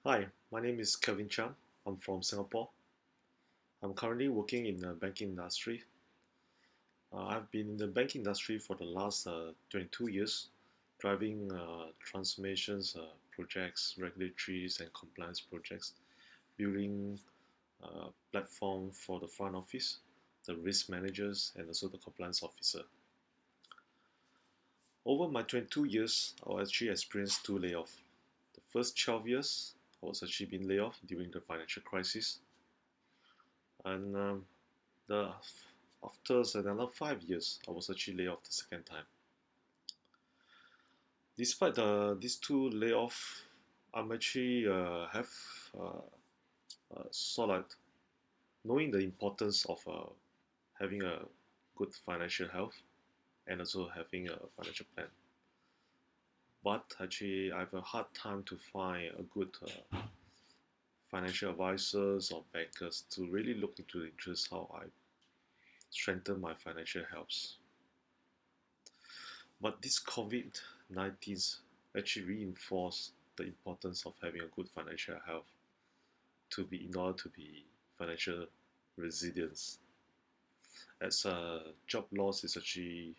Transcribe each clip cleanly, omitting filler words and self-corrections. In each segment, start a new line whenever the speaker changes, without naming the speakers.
Hi, my name is Kevin Chan. I'm from Singapore. I'm currently working in the banking industry. I've been in the banking industry for the last 22 years, driving transformations projects, regulatories, and compliance projects, building platform for the front office, the risk managers, and also the compliance officer. Over my 22 years, I actually experienced two layoffs. The first 12 years, I was actually being laid off during the financial crisis, and the after another 5 years, I was actually laid off the second time. Despite these two layoff, I'm actually have uh, sort of knowing the importance of having a good financial health and also having a financial plan. But actually, I have a hard time to find a good financial advisors or bankers to really look into the interest how I strengthen my financial health. But this COVID-19 actually reinforced the importance of having a good financial health in order to be financial resilience. As job loss is actually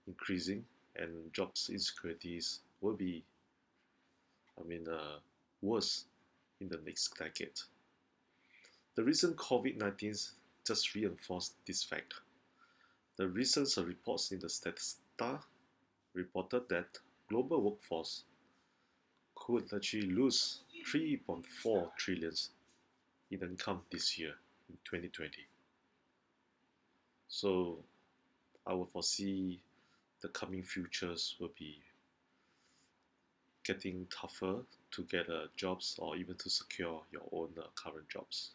increasing and jobs insecurities will be, I mean, worse in the next decade. The recent COVID-19 just reinforced this fact. The recent reports in the Statista reported that global workforce could actually lose 3.4 trillions in income this year in 2020. So I will foresee the coming futures will be getting tougher to get jobs or even to secure your own current jobs.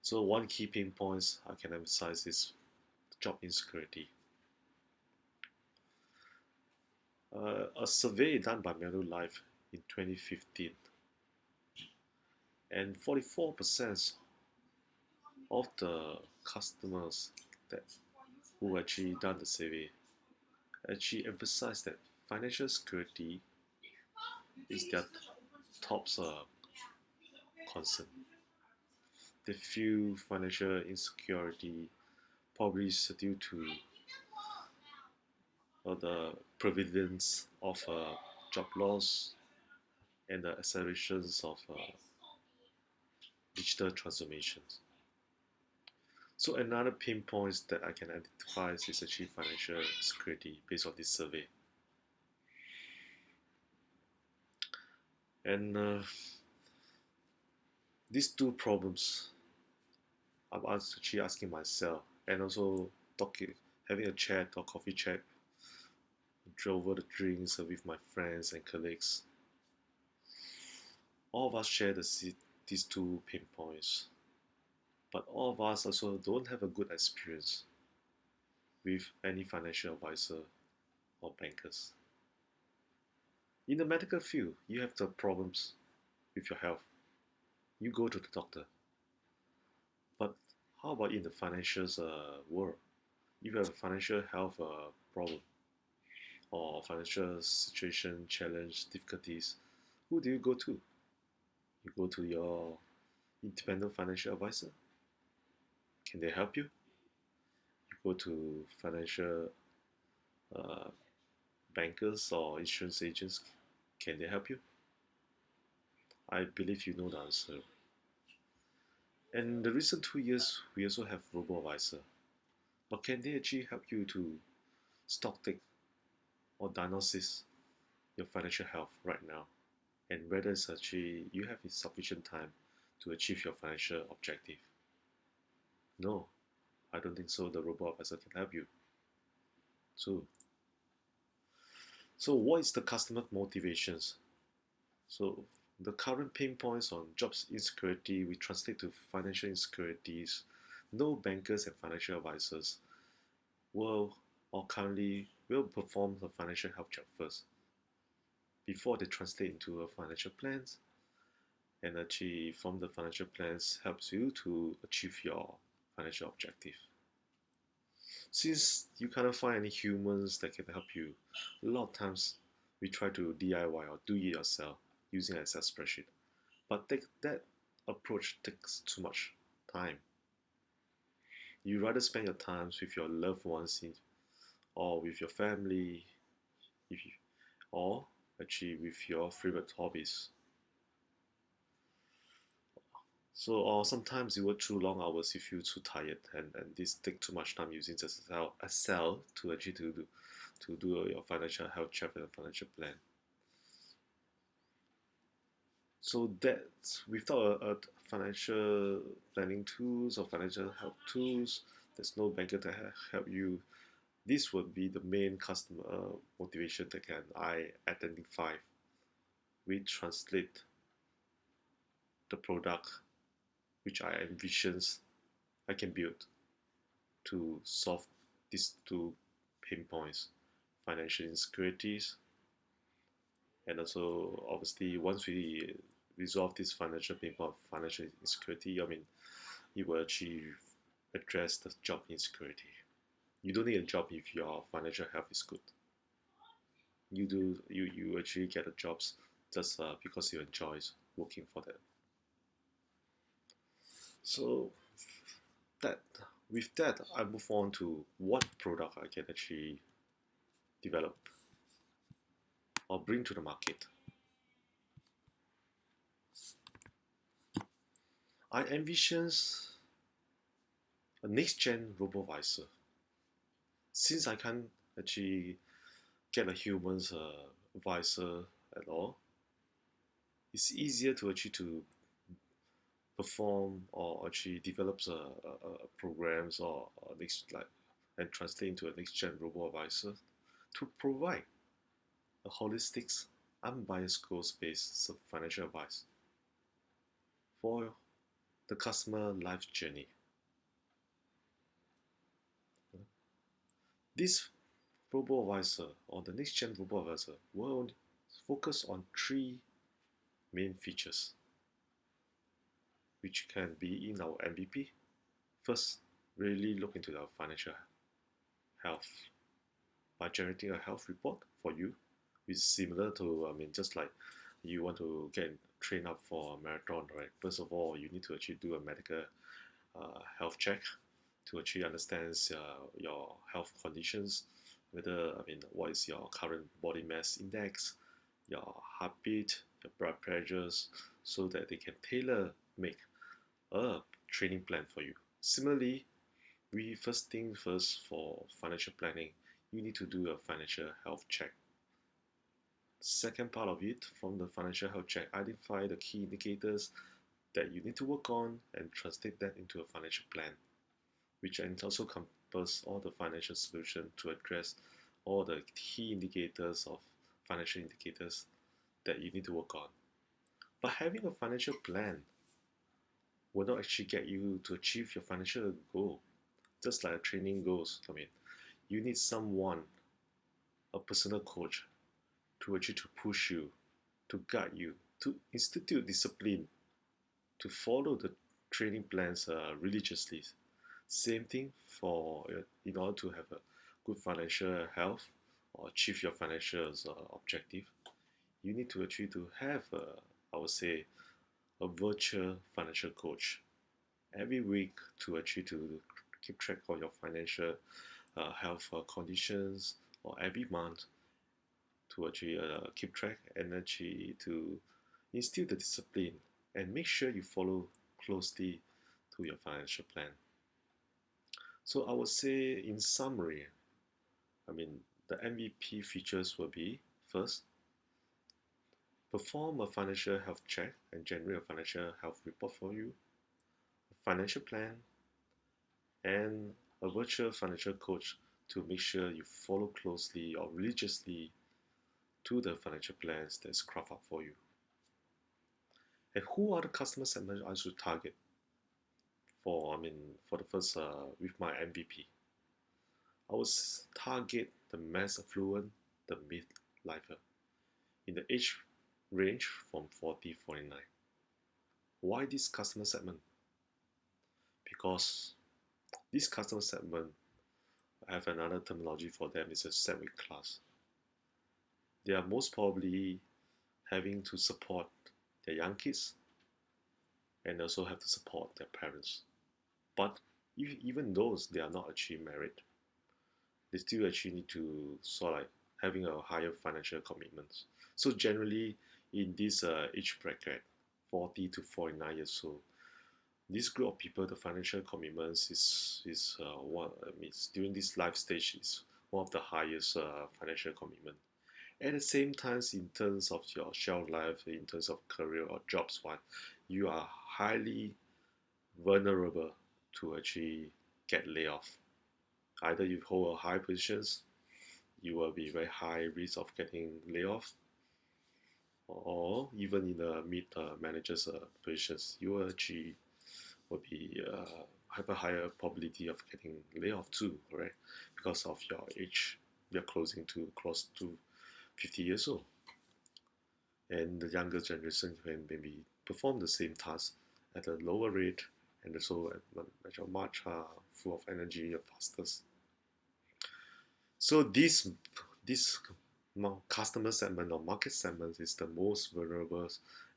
So one key pain points I can emphasize is job insecurity. A survey done by Manulife in 2015, and 44% of the customers that who actually done the survey actually emphasized that financial security is their top concern. They feel financial insecurity probably is due to the prevalence of job loss and the accelerations of digital transformations. So another pain points that I can identify is actually financial security based on this survey. And these two problems, I was actually asking myself and also talking, having a chat or coffee chat, drove over the drinks with my friends and colleagues. All of us share these two pain points, but all of us also don't have a good experience with any financial advisor or bankers. In the medical field, you have the problems with your health. You go to the doctor. But how about in the financial world? If you have a financial health problem or financial situation, challenge, difficulties, who do you go to? You go to your independent financial advisor. Can they help you? You go to financial uh, bankers or insurance agents. Can they help you? I believe you know the answer. And the recent 2 years, we also have RoboAdvisor. But can they actually help you to stock take or diagnosis your financial health right now, and whether it's actually you have sufficient time to achieve your financial objective? No, I don't think so. The RoboAdvisor can help you. So, so what is the customer motivations? So the current pain points on jobs insecurity we translate to financial insecurities. No bankers and financial advisors will or currently will perform the financial health check first before they translate into a financial plans, and actually from the financial plans helps you to achieve your financial objective. Since you cannot find any humans that can help you, a lot of times we try to DIY or do it yourself. using an Excel spreadsheet. But that approach takes too much time. You rather spend your time with your loved ones or with your family, if you, or actually with your favorite hobbies. So, or sometimes you work through long hours, you feel too tired, and this take too much time using just Excel to actually to do your financial health check and financial plan. So that without a financial planning tools or financial help tools, there's no banker to help you. This would be the main customer motivation that can I identify. We translate the product which I envisions I can build to solve these two pain points: financial insecurities, and also obviously once we resolve this financial pain point, financial insecurity, I mean, it will actually address the job insecurity. You don't need a job if your financial health is good. You actually get the jobs just because you enjoy working for them. So that with that, I move on to what product I can actually develop or bring to the market. I envisions a next-gen RoboAdvisor. Since I can't actually get a human's advisor at all, it's easier to actually to perform or actually develops programs or next like and translate into a next-gen RoboAdvisor to provide a holistic, unbiased, goals-based financial advice for the customer life journey. This RoboAdvisor or the next-gen RoboAdvisor will focus on three main features, which can be in our MVP. First, really look into our financial health by generating a health report for you, which is similar to, I mean, just like you want to get trained up for a marathon, right? First of all, you need to actually do a medical health check to actually understand your health conditions, whether, I mean, what is your current body mass index, your heartbeat, your blood pressures, so that they can tailor make a training plan for you. Similarly, we first thing first for financial planning, you need to do a financial health check. Second part of it, from the financial health check, identify the key indicators that you need to work on and translate that into a financial plan, which also covers all the financial solution to address all the key indicators of financial indicators that you need to work on. But having a financial plan will not actually get you to achieve your financial goal. Just like a training goals, I mean, you need someone, a personal coach, to actually to push you, to guide you, to institute discipline, to follow the training plans religiously. Same thing for in order to have a good financial health or achieve your financial objective, you need to actually to have I would say a virtual financial coach every week to actually to keep track of your financial health conditions, or every month to actually keep track and actually to instill the discipline and make sure you follow closely to your financial plan. So I would say in summary, I mean, the MVP features will be first, perform a financial health check and generate a financial health report for you, a financial plan, and a virtual financial coach to make sure you follow closely or religiously to the financial plans that's crafted up for you. And who are the customer segments I should target for, I mean, for the first, with my MVP? I would target the mass affluent, the mid-lifer, in the age range from 40-49. Why this customer segment? Because this customer segment, I have another terminology for them, is a segment class. They are most probably having to support their young kids and also have to support their parents. But even those they are not actually married, they still actually need to sort of like having a higher financial commitments. So generally, in this age bracket, 40 to 49 years old, this group of people, the financial commitments is one. I mean, during this life stage is one of the highest financial commitment. At the same time, in terms of your shelf life, in terms of career or jobs, one, you are highly vulnerable to actually get laid off. Either you hold a high positions, you will be very high risk of getting laid off, or even in the mid managers positions, you will actually will be have a higher probability of getting laid off too, right? Because of your age, you're closing to close to 50 years old, and the younger generation can maybe perform the same task at a lower rate and also at a much full of energy fastest. So this customer segment or market segment is the most vulnerable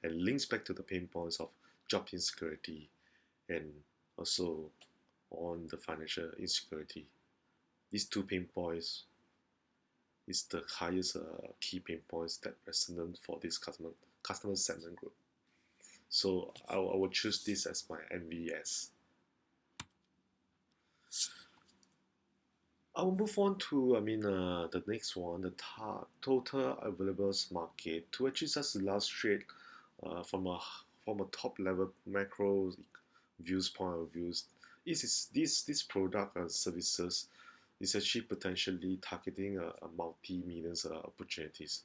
and links back to the pain points of job insecurity and also on the financial insecurity. These two pain points is the highest key pain points that resonate for this customer segment group. So I will choose this as my MVS. I will move on to, the next one, the total available market, to actually just illustrate from a top level macro views point of views. This product and services is actually potentially targeting a multi-millions opportunities.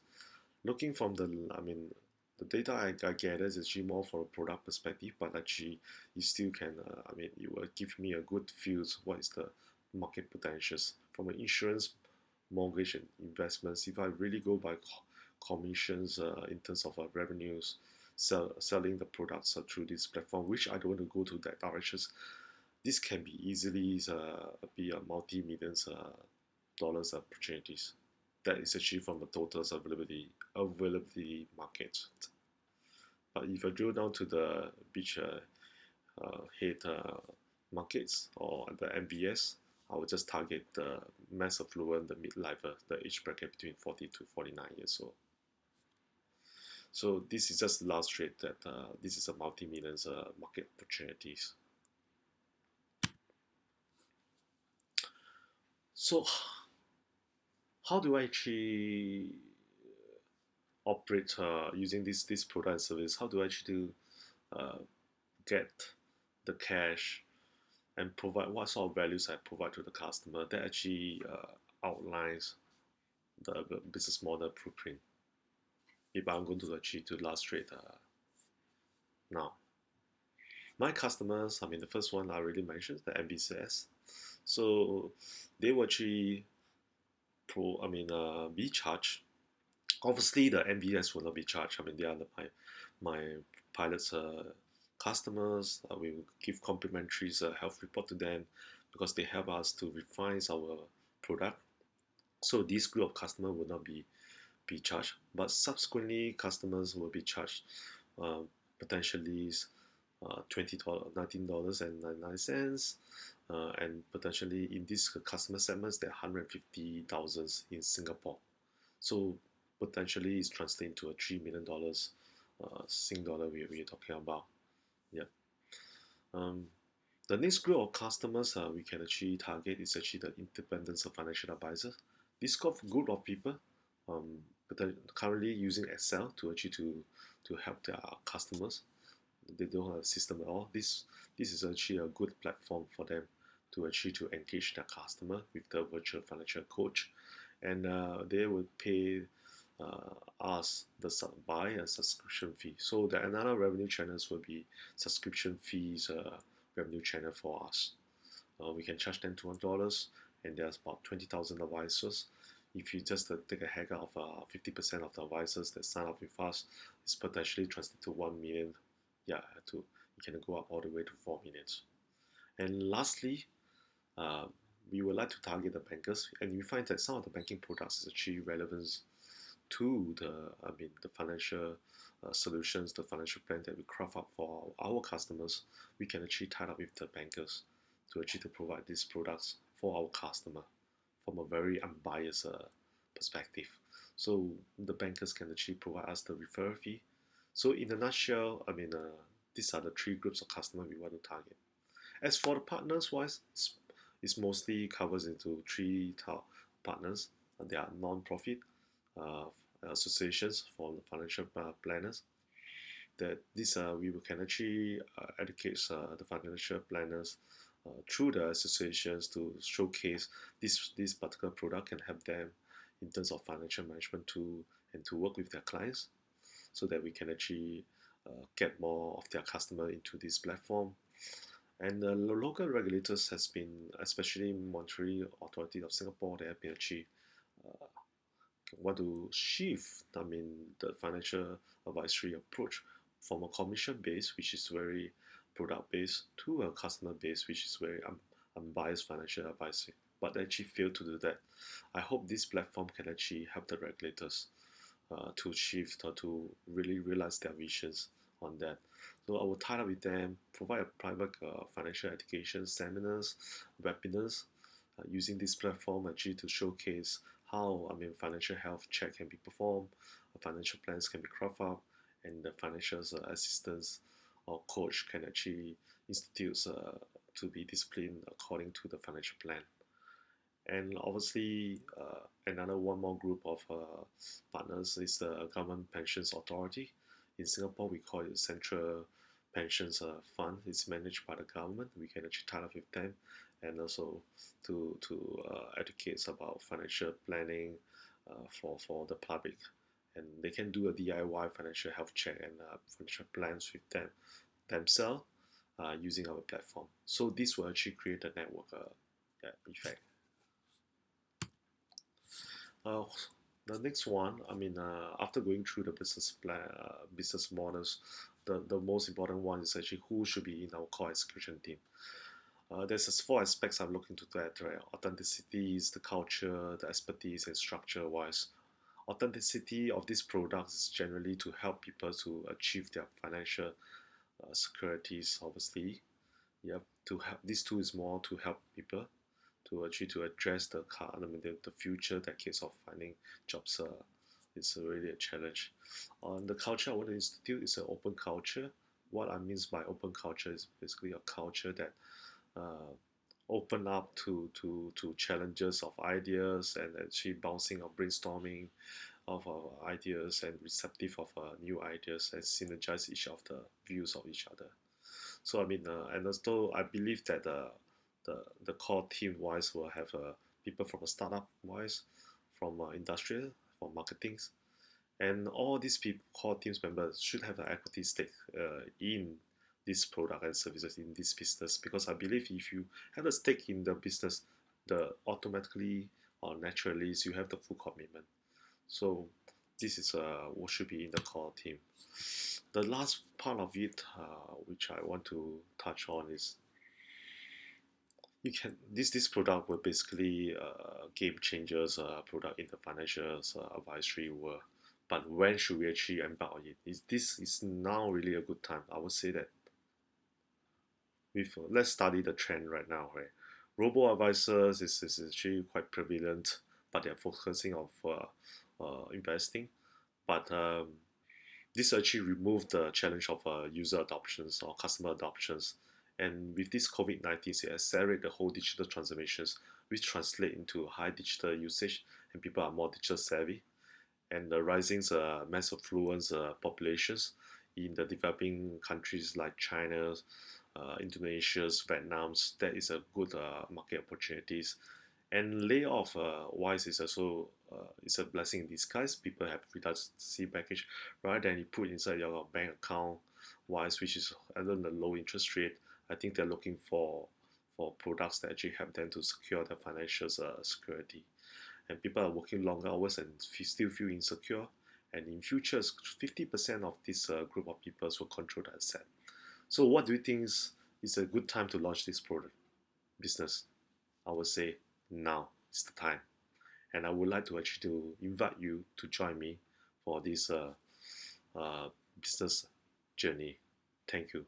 Looking from the data I gather is actually more for a product perspective, but actually you still can, it will give me a good feel of what is the market potentials from an insurance, mortgage, and investments. If I really go by commissions in terms of revenues, selling the products through this platform, which I don't want to go to that directions, this can be easily be a multi-millions dollars opportunities that is achieved from the total availability market. But if I drill down to the beach head markets or the MBS, I would just target the mass affluent, the mid-lifer, the age bracket between 40 to 49 years old. So this is just illustrate that this is a multi-millions market opportunities. So how do I actually operate using this product and service? How do I actually uh, get the cash and provide what sort of values I provide to the customer that actually outlines the business model blueprint. If I'm going to actually to illustrate now, my customers, the first one I already mentioned, the MBCS. So they will actually be charged. Obviously, the MBS will not be charged. They are my pilots' customers. We will give complimentary health report to them because they help us to refine our product. So this group of customers will not be charged, but subsequently customers will be charged uh, potentially $20, $19.99, and potentially in these customer segments, there are 150,000 in Singapore. So potentially it's translating to a $3 million Sing dollar we're talking about. Yeah. Um, the next group of customers we can actually target is actually the independent financial advisors. This group of people um, currently using Excel to actually to help their customers. They don't have a system at all. This is actually a good platform for them to actually to engage their customer with the virtual financial coach, and they will pay us buy a subscription fee. So the another revenue channels will be subscription fees revenue channel for us. We can charge them $200, and there's about 20,000 advisors. If you just take a haircut of 50% of the advisors that sign up with us, it's potentially translated to 1 million. Yeah, it can go up all the way to 4 millions. And lastly, we would like to target the bankers, and we find that some of the banking products is actually relevant to the financial solutions, the financial plan that we craft up for our customers, we can actually tie up with the bankers to actually to provide these products for our customer from a very unbiased perspective. So the bankers can actually provide us the referral fee. So in a nutshell, these are the three groups of customers we want to target. As for the partners wise, it's mostly covers into three partners. They are non-profit uh, associations for the financial planners. That this we can actually educate the financial planners through the associations to showcase this particular product can help them in terms of financial management to and to work with their clients so that we can actually get more of their customer into this platform. And the local regulators has been, especially Monetary Authority of Singapore, they have been actually uh, want to shift, the financial advisory approach from a commission base, which is very product based, to a customer base, which is very unbiased financial advisory. But they actually failed to do that. I hope this platform can actually help the regulators to shift or to really realize their visions on that. So I will tie up with them, provide a private financial education seminars, webinars, using this platform actually to showcase how financial health check can be performed, financial plans can be crafted up, and the financial assistance or coach can actually institute to be disciplined according to the financial plan. And obviously, another one more group of partners is the Government Pensions Authority. In Singapore, we call it Central Pensions Fund. It's managed by the government. We can actually tie up with them and also to educate about financial planning for the public. And they can do a DIY financial health check and financial plans with themselves using our platform. So this will actually create a network effect. Uh, the next one, after going through the business plan, business models, the most important one is actually who should be in our core execution team. There's four aspects I'm looking to that, right? Authenticity is the culture, the expertise, and structure-wise. Authenticity of these products is generally to help people to achieve their financial securities, obviously. Yep, to help, this tool is more to help people to actually to address the future decades of finding jobs is really a challenge. On the culture I want to institute is an open culture. What I mean by open culture is basically a culture that uh, open up to challenges of ideas and actually bouncing or brainstorming of ideas and receptive of new ideas and synergize each of the views of each other. So and also I believe that the core team wise will have people from a startup wise, from industrial, from marketing, and all these people, core teams members should have an equity stake in this product and services in this business because I believe if you have a stake in the business, the automatically or naturally you have the full commitment. So this is what should be in the core team. The last part of it, which I want to touch on, is you can this product will basically game changers product in the financial advisory world. But when should we actually embark on it? This is now really a good time? I would say that with let's study the trend right now, right? Robo advisors is actually quite prevalent, but they're focusing on investing. But this actually removed the challenge of user adoptions or customer adoptions. And with this COVID-19, it accelerated the whole digital transformations, which translate into high digital usage and people are more digital savvy. And the rising mass affluence populations in the developing countries like China, Indonesia, Vietnam, that is a good market opportunities. And layoff wise is also it's a blessing in disguise. People have redundancy package rather than you put inside your bank account wise, which is other than the low interest rate. I think they're looking for products that actually help them to secure their financial security. And people are working longer hours and still feel insecure. And in future, 50% of this group of people will control the asset. So, what do you think is a good time to launch this product business? I would say now is the time. And I would like to actually to invite you to join me for this uh, business journey. Thank you.